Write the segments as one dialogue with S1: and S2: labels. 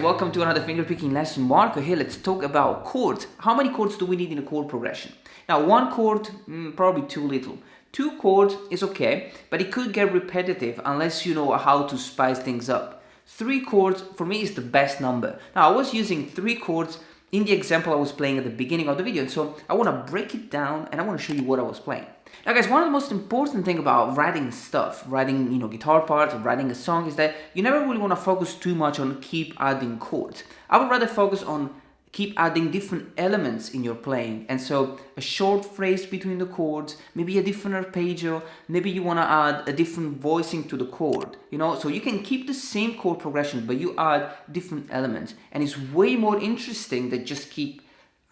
S1: guys, welcome to another finger picking lesson. Marco here. Let's talk about chords. How many chords do we need in a chord progression? Now, one chord, probably too little. Two chords is okay, but it could get repetitive unless you know how to spice things up. Three chords, for me, is the best number. Now, I was using three chords in the example I was playing at the beginning of the video, and so I want to break it down and I want to show you what I was playing. Now guys, one of the most important thing about writing stuff, writing guitar parts, or writing a song, is that you never really want to focus too much on keep adding chords. I would rather focus on keep adding different elements in your playing, and so a short phrase between the chords, maybe a different arpeggio, maybe you want to add a different voicing to the chord, so you can keep the same chord progression but you add different elements, and it's way more interesting than just keep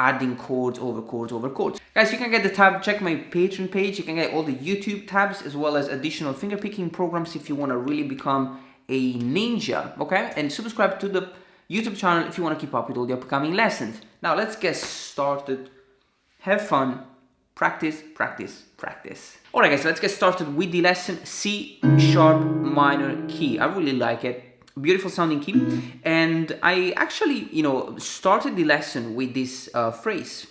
S1: adding chords over chords over chords. Guys, you can get the tab, check my Patreon page, you can get all the YouTube tabs as well as additional finger picking programs if you want to really become a ninja, okay? And subscribe to the YouTube channel if you want to keep up with all the upcoming lessons. Now let's get started. Have fun, practice, practice, practice. Alright guys, let's get started with the lesson. C sharp minor key. I really like it. Beautiful sounding key, and I actually started the lesson with this phrase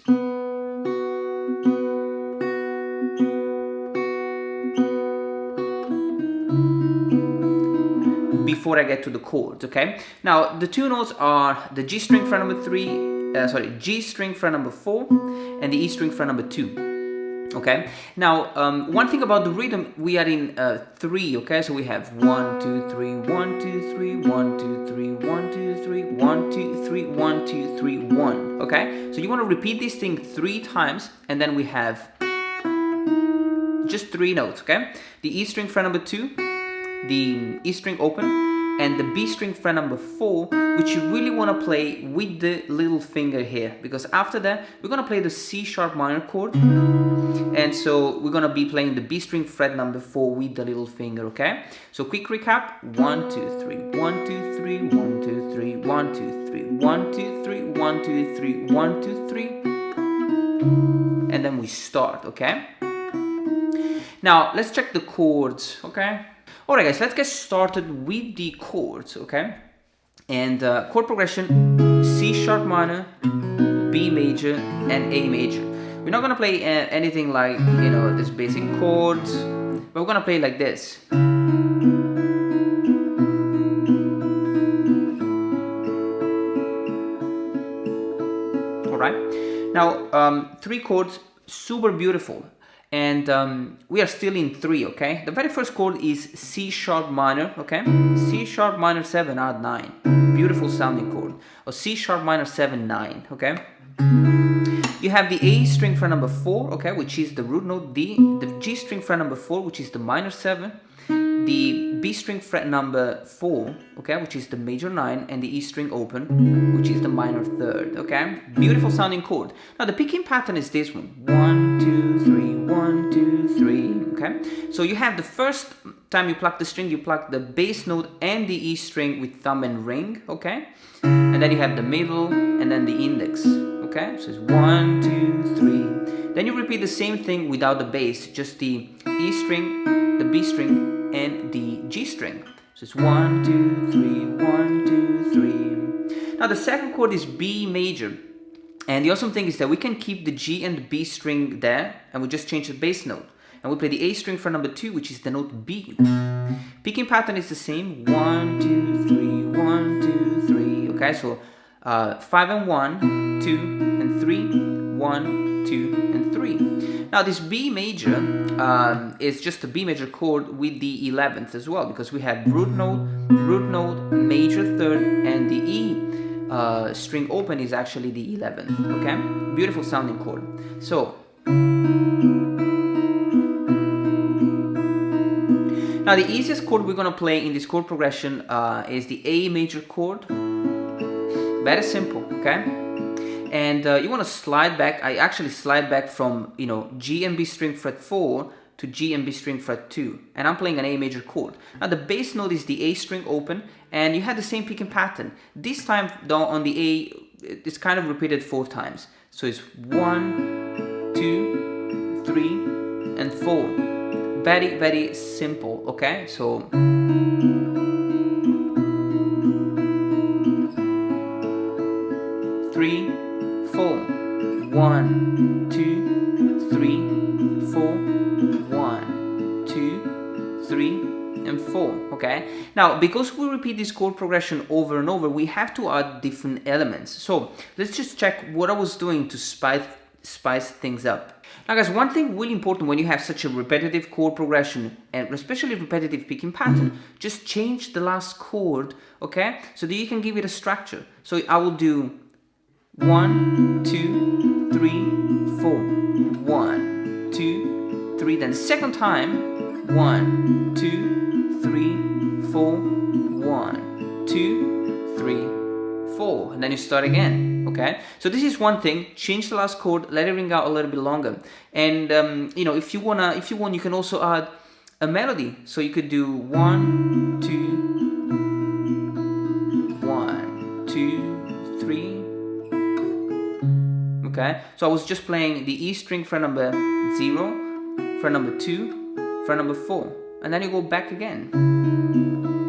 S1: before I get to the chords. Okay, now the two notes are the G string fret number 3, G string fret number 4 and the E string fret number 2. Okay, now one thing about the rhythm, we are in 3, okay, so we have 1 2 3 1 2 3 1 2 3 1 2 3 1 2 3 1 2 3 1. Okay, so you want to repeat this thing 3 times, and then we have just 3 notes. Okay, the E string fret number 2, the E string open, and the B string fret number 4, which you really want to play with the little finger here, because after that we're going to play the C sharp minor chord, and so we're going to be playing the B string fret number 4 with the little finger. Okay, so quick recap: 1 2 3 1 2 3 1 2 3 1 2 3 1 2 3 1 2 3 1 2 3, and then we start. Okay, now let's check the chords. Okay, alright guys, let's get started with the chords, okay? And chord progression: C sharp minor, B major, and A major. We're not gonna play anything like, this basic chords, but we're gonna play like this. Alright? Now, 3 chords, super beautiful. And we are still in 3, okay? The very first chord is C sharp minor, okay? C sharp minor 7 add 9. Beautiful sounding chord. Or C sharp minor 7 9, okay? You have the A string fret number 4, okay, which is the root note, the G string fret number 4, which is the minor 7, the B string fret number 4, okay, which is the major 9, and the E string open, which is the minor 3rd, okay? Beautiful sounding chord. Now the picking pattern is this one: 1 2 3 1 2 3, okay? So you have the first time you pluck the string, you pluck the bass note and the E string with thumb and ring, okay? And then you have the middle and then the index, okay? So it's 1 2 3. Then you repeat the same thing without the bass, just the E string, the B string, and the G string. So it's 1 2 3 1 2 3. Now the second chord is B major, and the awesome thing is that we can keep the G and the B string there, and we just change the bass note, and we play the A string for number 2, which is the note B. Picking pattern is the same: 1 2 3 1 2 3. Okay, so 5 and 1, 2 and 3, 1 2 and 3. Now this B major is just a B major chord with the 11th as well, because we have root note, major 3rd, and the E string open is actually the 11th. Okay, beautiful sounding chord. So now the easiest chord we're gonna play in this chord progression is the A major chord. Very simple, okay? And you want to slide back. I actually slide back from G and B string fret 4 to G and B string fret 2, and I'm playing an A major chord. Now the bass note is the A string open, and you have the same picking pattern. This time though on the A, it's kind of repeated 4 times. So it's 1 2 3 and 4. Very, very simple, okay? So 2, 3, 4, 1, 2, 3, and 4. Okay, now because we repeat this chord progression over and over, we have to add different elements. So let's just check what I was doing to spice things up. Now guys, one thing really important when you have such a repetitive chord progression and especially repetitive picking pattern, just change the last chord, okay, so that you can give it a structure. So I will do 1, 2, 3, 4, 1, 2, 3, then the second time 1, 2, 3, 4, 1, 2, 3, 4, and then you start again. Okay, so this is one thing. Change the last chord, let it ring out a little bit longer, and you know, if you want, you can also add a melody. So you could do 1, 2, 1, 2, 3. Okay, so I was just playing the E string fret number 0, fret number 2, fret number 4, and then you go back again,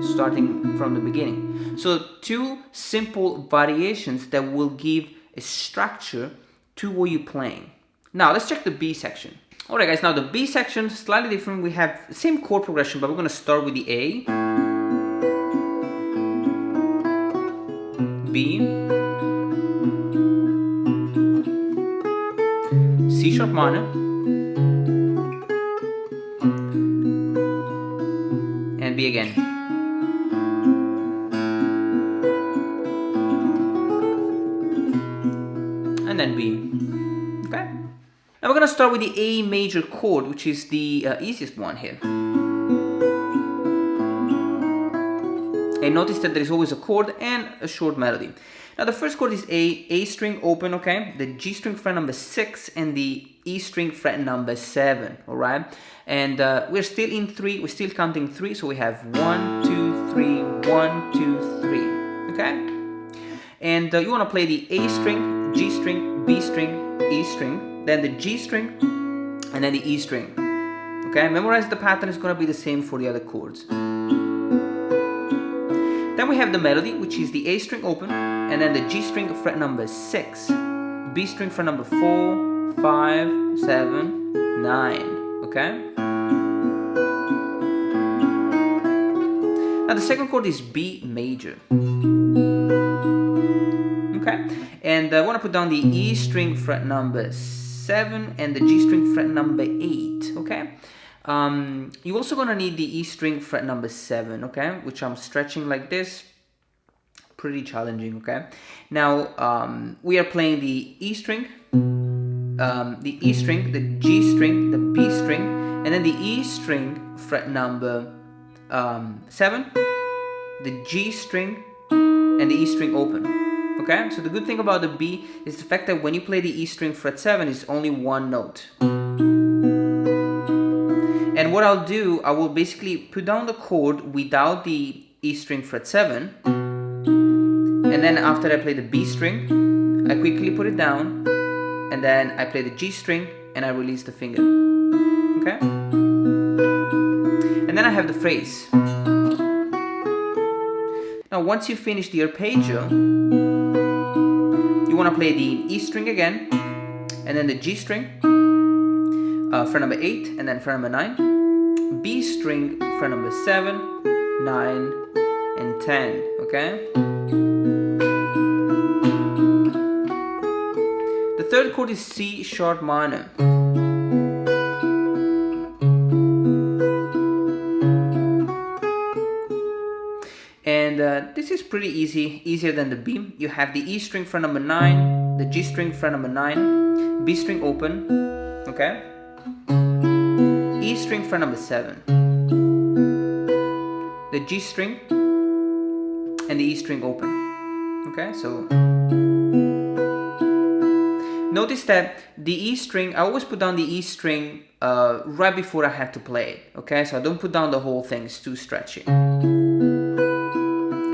S1: starting from the beginning. So two simple variations that will give a structure to what you're playing. Now let's check the B section. Alright guys, now the B section, slightly different. We have the same chord progression, but we're going to start with the A, B, C sharp minor, and B again. And then B. Okay. Now we're gonna start with the A major chord, which is the easiest one here. And notice that there is always a chord and a short melody. Now the first chord is A string open, okay, the G string fret number 6 and the E string fret number 7, all right? And we're still in 3, we're still counting 3, so we have 1, 2, 3, 1, 2, 3, okay? And you wanna play the A string, G string, B string, E string, then the G string, and then the E string. Okay, memorize the pattern, is going to be the same for the other chords. Then we have the melody, which is the A string open, and then the G string fret number 6, B string fret number 4, 5, 7, 9. Okay? Now the second chord is B major. Okay, and I want to put down the E string fret number 7 and the G string fret number 8. Okay, you're also gonna need the E string fret number 7. Okay, which I'm stretching like this. Pretty challenging. Okay, now we are playing the E string, the E string, the G string, the B string, and then the E string fret number 7, the G string, and the E string open. Okay, so the good thing about the B is the fact that when you play the E string fret 7, it's only one note. And what I'll do, I will basically put down the chord without the E string fret 7, and then after I play the B string, I quickly put it down, and then I play the G string and I release the finger. Okay? And then I have the phrase. Now once you finish the arpeggio, you want to play the E string again, and then the G string, fret number 8, and then fret number 9, B string, fret number 7, 9, and 10, okay? The third chord is C sharp minor. And this is pretty easy, easier than the B. You have the E string fret number 9, the G string fret number 9, B string open, okay? E string fret number 7, the G string, and the E string open, okay? So notice that the E string, I always put down the E string right before I have to play it, okay? So I don't put down the whole thing, it's too stretchy.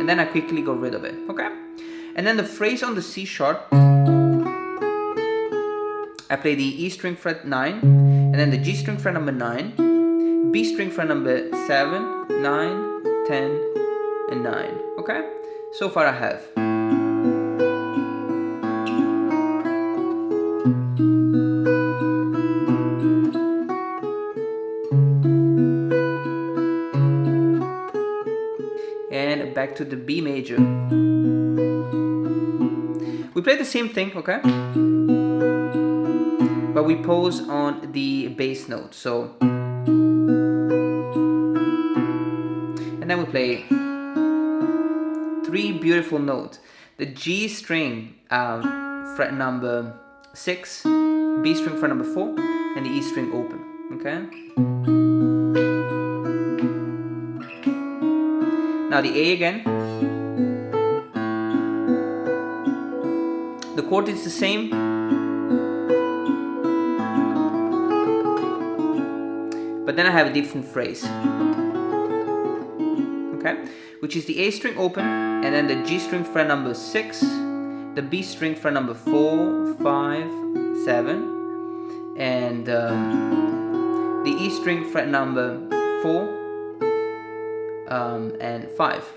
S1: And then I quickly got rid of it, okay? And then the phrase on the C sharp, I play the E string fret 9, and then the G string fret number 9, B string fret number 7, 9, 10, and 9, okay? So far I have. back to the B major. We play the same thing, okay? But we pause on the bass note, so. And then we play 3 beautiful notes. The G string, fret number 6, B string fret number 4, and the E string open, okay? Now the A again. The chord is the same. But then I have a different phrase. Okay? Which is the A string open, and then the G string fret number 6, the B string fret number 4, 5, 7, and the E string fret number 4 and 5.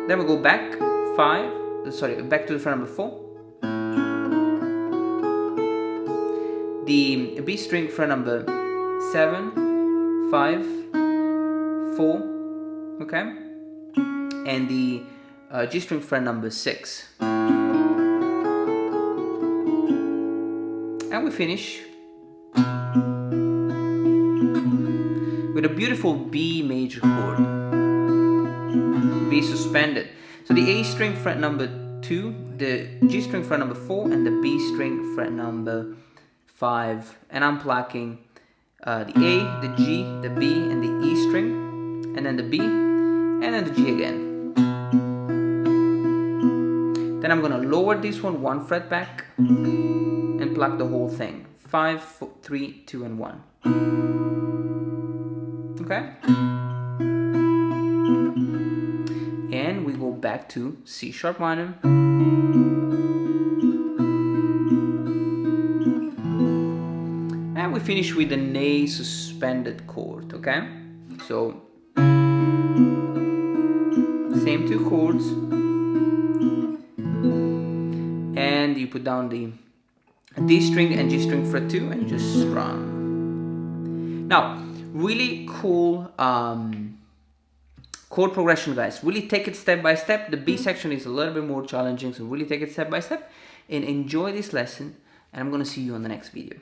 S1: Then we go back back to the fret number 4. The B string fret number 7, 5, 4, okay, and the G string fret number 6. And we finish with a beautiful B major chord, B suspended. So the A string fret number 2, the G string fret number 4, and the B string fret number 5. And I'm plucking the A, the G, the B, and the E string, and then the B, and then the G again. Then I'm gonna lower this one fret back and pluck the whole thing. 5, 4, 3, 2, and 1. Okay? And we go back to C sharp minor. And we finish with an A suspended chord, okay? So, same 2 chords. And you put down the D string and G string fret 2 and you just strum. Now, really cool chord progression, guys. Really take it step by step. The B section is a little bit more challenging, so really take it step by step and enjoy this lesson. And I'm gonna see you on the next video.